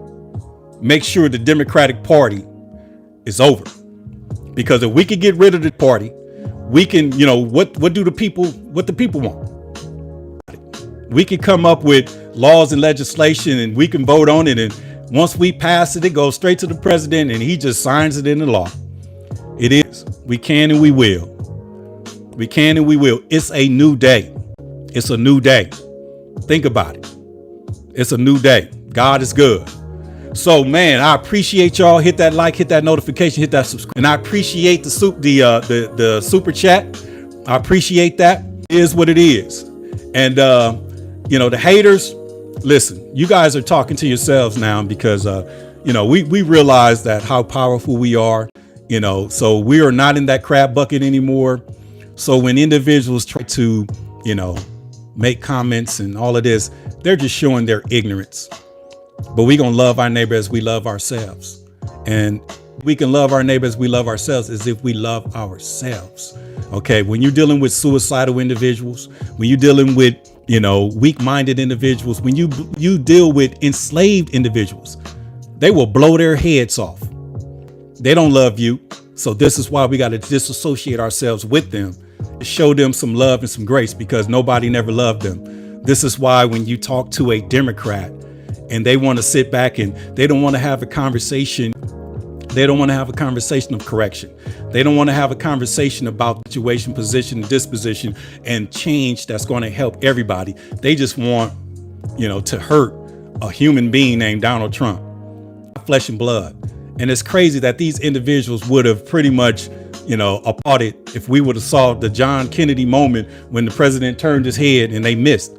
make sure the Democratic Party is over. Because if we could get rid of the party, we can, what do the people want? We can come up with laws and legislation and we can vote on it. And once we pass it, it goes straight to the president and he just signs it into law. It is. We can and we will. We can and we will. It's a new day. It's a new day. Think about it. It's a new day. God is good. So, man, I appreciate y'all. Hit that like, hit that notification, hit that subscribe. And I appreciate the super chat. I appreciate that. It is what it is. And, the haters, listen, you guys are talking to yourselves now because, we realize that how powerful we are, so we are not in that crab bucket anymore. So when individuals try to, make comments and all of this, they're just showing their ignorance. But we gonna love our neighbor as we love ourselves. And we can love our neighbor as we love ourselves as if we love ourselves. Okay, when you're dealing with suicidal individuals, when you're dealing with, weak-minded individuals, when you deal with enslaved individuals, they will blow their heads off. They don't love you. So this is why we got to disassociate ourselves with them, show them some love and some grace, because nobody never loved them. This is why when you talk to a Democrat and they want to sit back and they don't want to have a conversation, they don't want to have a conversation of correction. They don't want to have a conversation about situation, position, disposition, and change that's going to help everybody. They just want, to hurt a human being named Donald Trump, flesh and blood. And it's crazy that these individuals would have pretty much, applauded if we would have saw the John Kennedy moment when the president turned his head and they missed.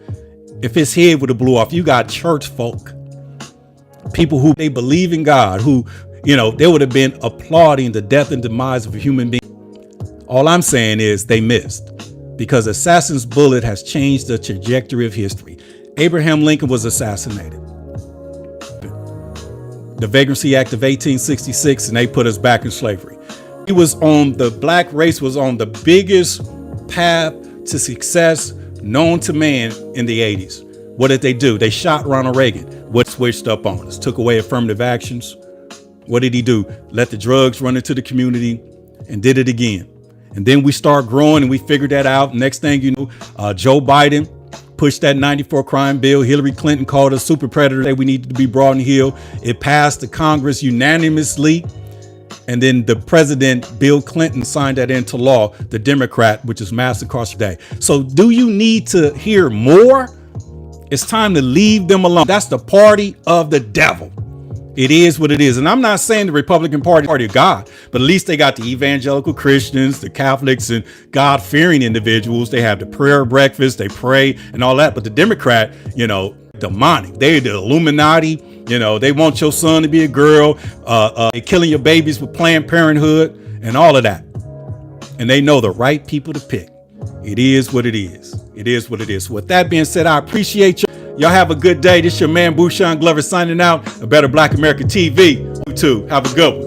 If his head would have blew off, you got church folk, people who they believe in God, who, they would have been applauding the death and demise of a human being. All I'm saying is they missed, because assassin's bullet has changed the trajectory of history. Abraham Lincoln was assassinated. The Vagrancy Act of 1866, and they put us back in slavery. The black race was on the biggest path to success known to man in the 80s. What did they do? They shot Ronald Reagan. What switched up on us? Took away affirmative actions. What did he do? Let the drugs run into the community and did it again. And then we start growing and we figured that out. Next thing you know, Joe Biden pushed that 94 crime bill. Hillary Clinton called us super predator. We needed to be brought in heel. It passed the Congress unanimously. And then the president, Bill Clinton, signed that into law, the Democrat, which is mass incarceration. So do you need to hear more? It's time to leave them alone. That's the party of the devil. It is what it is. And I'm not saying the Republican Party of God, but at least they got the evangelical Christians, the Catholics, and God-fearing individuals. They have the prayer breakfast, they pray and all that. But the Democrat, demonic. They're the Illuminati. They want your son to be a girl. They're killing your babies with Planned Parenthood and all of that. And they know the right people to pick. It is what it is. It is what it is. With that being said, I appreciate you. Y'all have a good day. This is your man, Bushan Glover, signing out. A Better Black America TV. You too. Have a good one.